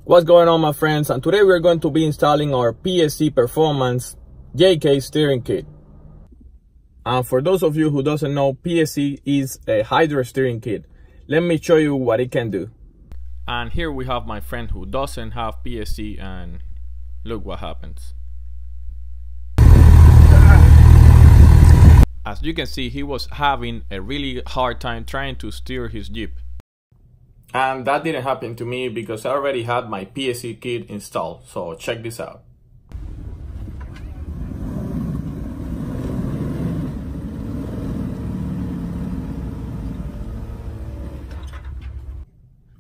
What's going on, my friends? And today we're going to be installing our PSC Performance JK steering kit. And for those of you who doesn't know, PSC is a hydro steering kit. Let me show you what it can do. And here we have my friend who doesn't have PSC, and look what happens. As you can see, he was having a really hard time trying to steer his Jeep. And that didn't happen to me because I already had my PSC kit installed. So check this out.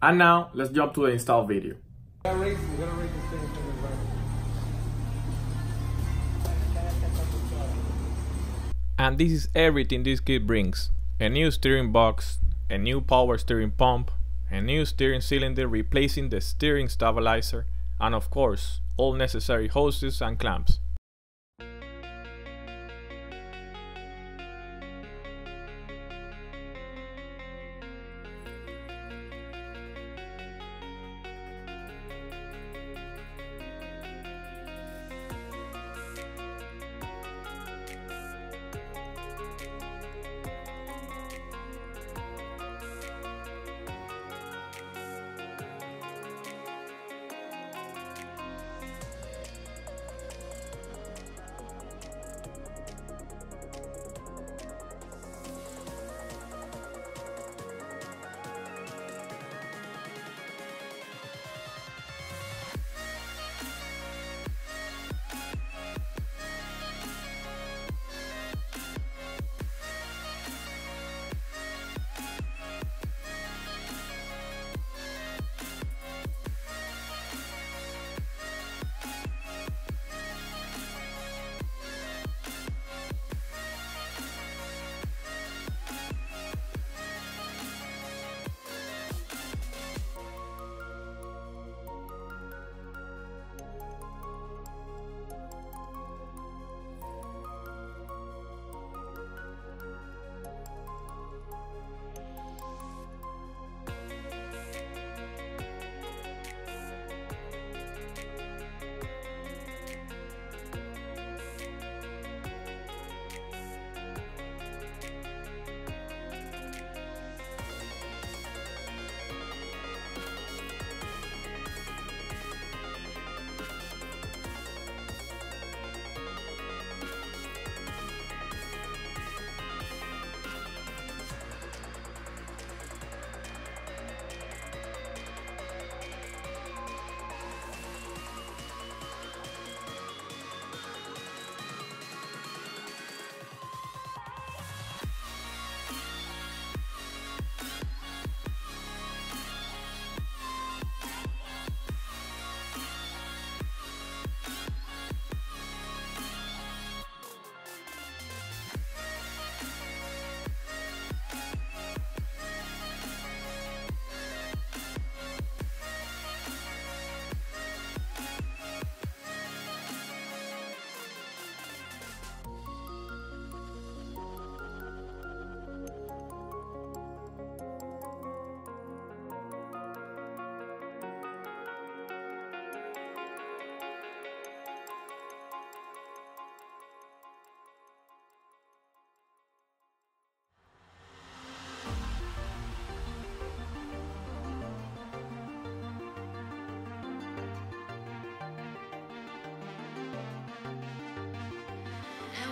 And now let's jump to the install video. And this is everything this kit brings: a new steering box, a new power steering pump, a new steering cylinder replacing the steering stabilizer, and of course, all necessary hoses and clamps.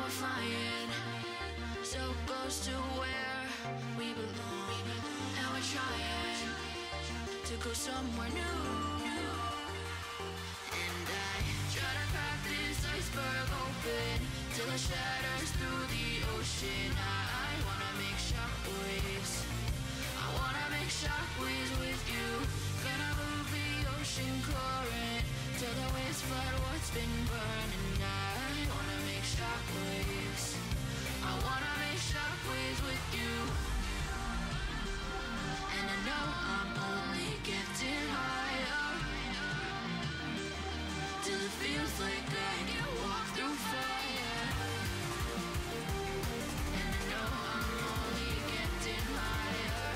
Flying so close to where we belong, and we're trying to go somewhere new. And I try to crack this iceberg open till it shatters through the ocean. I wanna make shockwaves. I wanna make shockwaves with you. Gonna move the ocean current till the waves flood what's been burning. I wanna make shockwaves. I wanna make shockwaves with you. And I know I'm only getting higher till it feels like I can walk through fire. And I know I'm only getting higher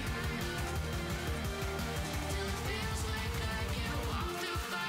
till it feels like I can walk through fire.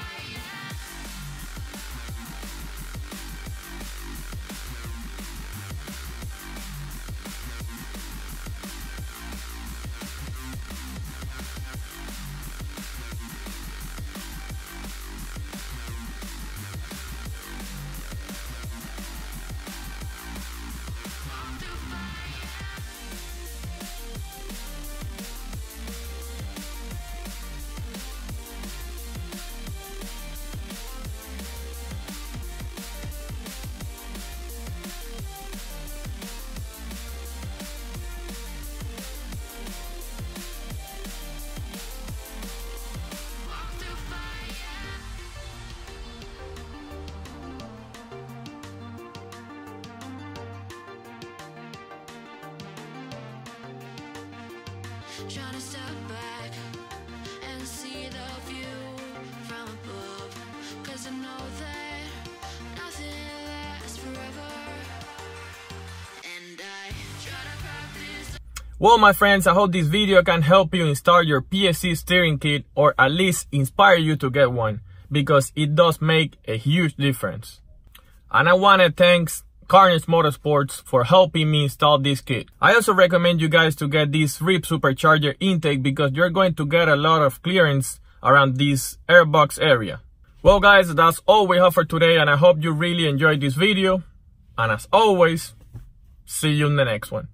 trying to step back and see the view from above, 'cause I know that nothing lasts forever, and I try to practice. Well, my friends, I hope this video can help you install your PSC steering kit, or at least inspire you to get one, because it does make a huge difference. And I want to thank Karnage Motorsports for helping me install this kit. I also recommend you guys to get this Ripp supercharger intake, because you're going to get a lot of clearance around this airbox area. Well guys, that's all we have for today, and I hope you really enjoyed this video. And as always, see you in the next one.